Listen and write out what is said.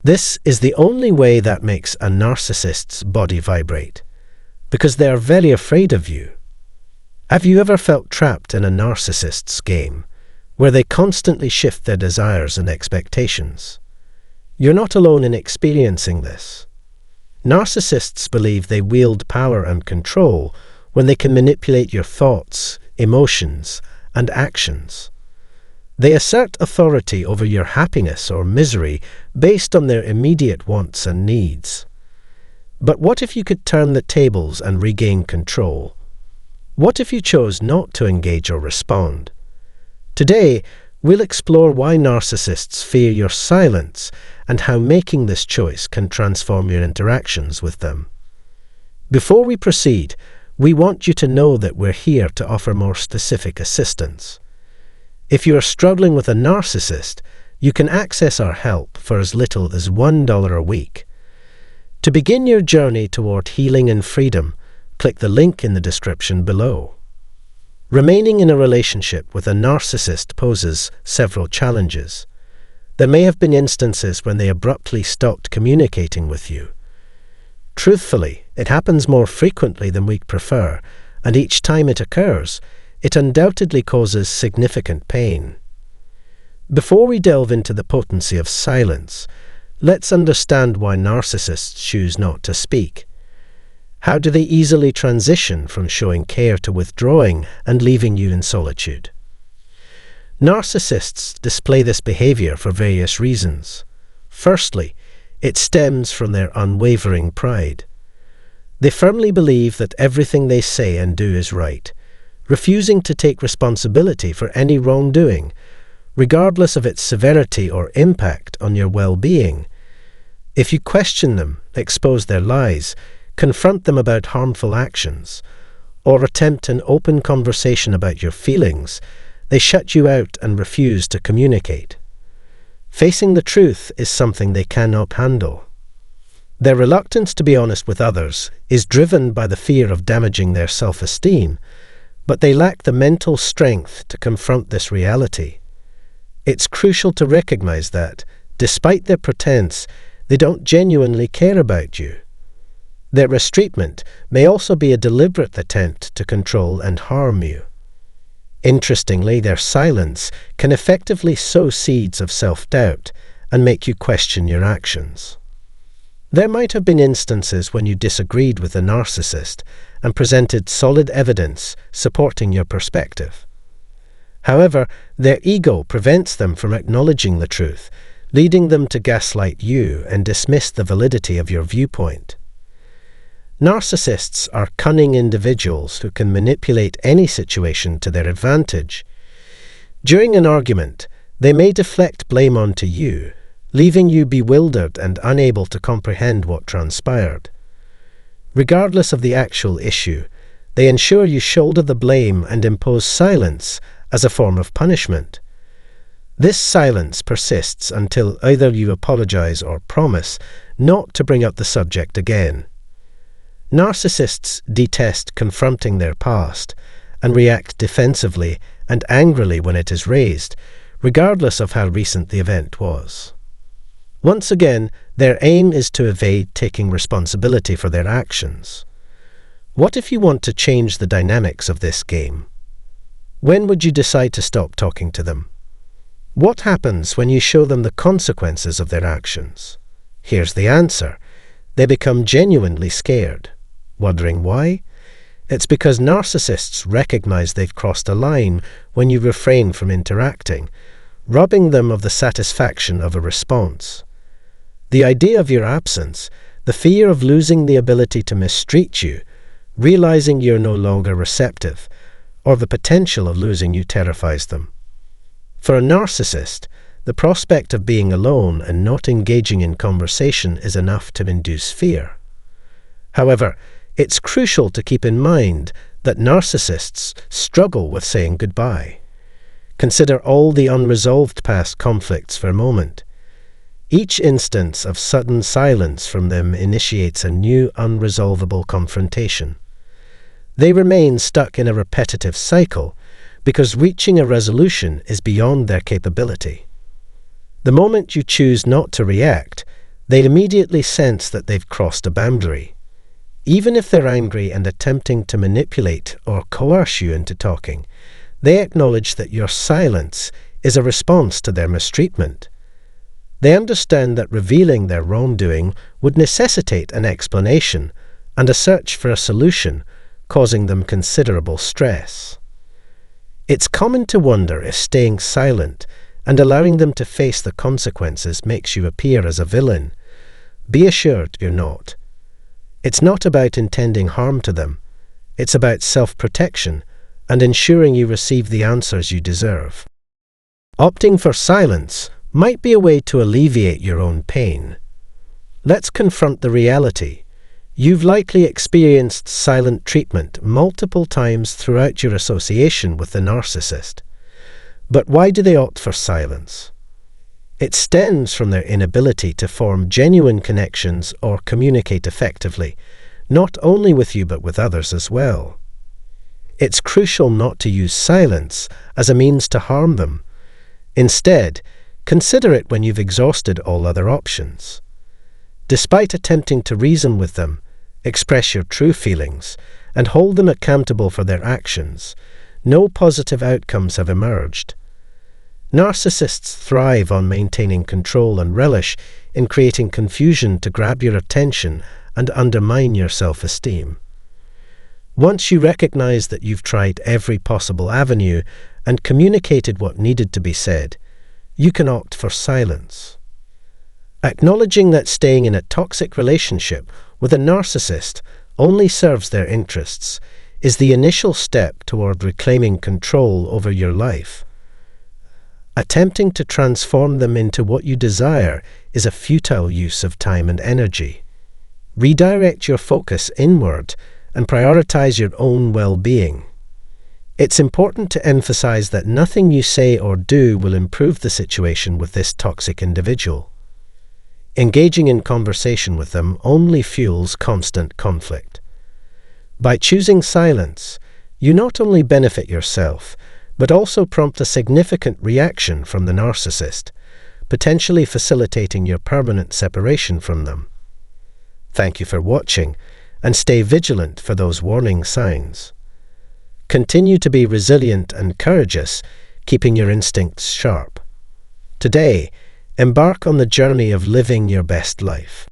This is the only way that makes a narcissist's body vibrate, because they are very afraid of you. Have you ever felt trapped in a narcissist's game, where they constantly shift their desires and expectations? You're not alone in experiencing this. Narcissists believe they wield power and control when they can manipulate your thoughts, emotions, and actions. They assert authority over your happiness or misery based on their immediate wants and needs. But what if you could turn the tables and regain control? What if you chose not to engage or respond? Today, we'll explore why narcissists fear your silence and how making this choice can transform your interactions with them. Before we proceed, we want you to know that we're here to offer more specific assistance. If you are struggling with a narcissist, you can access our help for as little as $1 a week. To begin your journey toward healing and freedom, click the link in the description below. Remaining in a relationship with a narcissist poses several challenges. There may have been instances when they abruptly stopped communicating with you. Truthfully, it happens more frequently than we'd prefer, and each time it occurs, it undoubtedly causes significant pain. Before we delve into the potency of silence, let's understand why narcissists choose not to speak. How do they easily transition from showing care to withdrawing and leaving you in solitude? Narcissists display this behavior for various reasons. Firstly, it stems from their unwavering pride. They firmly believe that everything they say and do is right, refusing to take responsibility for any wrongdoing, regardless of its severity or impact on your well-being. If you question them, expose their lies, confront them about harmful actions, or attempt an open conversation about your feelings, they shut you out and refuse to communicate. Facing the truth is something they cannot handle. Their reluctance to be honest with others is driven by the fear of damaging their self-esteem, but they lack the mental strength to confront this reality. It's crucial to recognize that, despite their pretense, they don't genuinely care about you. Their mistreatment may also be a deliberate attempt to control and harm you. Interestingly, their silence can effectively sow seeds of self-doubt and make you question your actions. There might have been instances when you disagreed with a narcissist and presented solid evidence supporting your perspective. However, their ego prevents them from acknowledging the truth, leading them to gaslight you and dismiss the validity of your viewpoint. Narcissists are cunning individuals who can manipulate any situation to their advantage. During an argument, they may deflect blame onto you, leaving you bewildered and unable to comprehend what transpired. Regardless of the actual issue, they ensure you shoulder the blame and impose silence as a form of punishment. This silence persists until either you apologize or promise not to bring up the subject again. Narcissists detest confronting their past and react defensively and angrily when it is raised, regardless of how recent the event was. Once again, their aim is to evade taking responsibility for their actions. What if you want to change the dynamics of this game? When would you decide to stop talking to them? What happens when you show them the consequences of their actions? Here's the answer. They become genuinely scared. Wondering why? It's because narcissists recognize they've crossed a line when you refrain from interacting, robbing them of the satisfaction of a response. The idea of your absence, the fear of losing the ability to mistreat you, realizing you're no longer receptive, or the potential of losing you terrifies them. For a narcissist, the prospect of being alone and not engaging in conversation is enough to induce fear. However, it's crucial to keep in mind that narcissists struggle with saying goodbye. Consider all the unresolved past conflicts for a moment. Each instance of sudden silence from them initiates a new unresolvable confrontation. They remain stuck in a repetitive cycle because reaching a resolution is beyond their capability. The moment you choose not to react, They immediately sense that they've crossed a boundary. Even if they're angry and attempting to manipulate or coerce you into talking, they acknowledge that your silence is a response to their mistreatment. They understand that revealing their wrongdoing would necessitate an explanation and a search for a solution, causing them considerable stress. It's common to wonder if staying silent and allowing them to face the consequences makes you appear as a villain. Be assured you're not. It's not about intending harm to them. It's about self-protection and ensuring you receive the answers you deserve. Opting for silence might be a way to alleviate your own pain. Let's confront the reality. You've likely experienced silent treatment multiple times throughout your association with the narcissist. But why do they opt for silence? It stems from their inability to form genuine connections or communicate effectively, not only with you but with others as well. It's crucial not to use silence as a means to harm them. Instead, consider it when you've exhausted all other options. Despite attempting to reason with them, express your true feelings, and hold them accountable for their actions, no positive outcomes have emerged. Narcissists thrive on maintaining control and relish in creating confusion to grab your attention and undermine your self-esteem. Once you recognize that you've tried every possible avenue and communicated what needed to be said, you can opt for silence. Acknowledging that staying in a toxic relationship with a narcissist only serves their interests is the initial step toward reclaiming control over your life. Attempting to transform them into what you desire is a futile use of time and energy. Redirect your focus inward and prioritize your own well-being. It's important to emphasize that nothing you say or do will improve the situation with this toxic individual. Engaging in conversation with them only fuels constant conflict. By choosing silence, you not only benefit yourself, but also prompt a significant reaction from the narcissist, potentially facilitating your permanent separation from them. Thank you for watching, and stay vigilant for those warning signs. Continue to be resilient and courageous, keeping your instincts sharp. Today, embark on the journey of living your best life.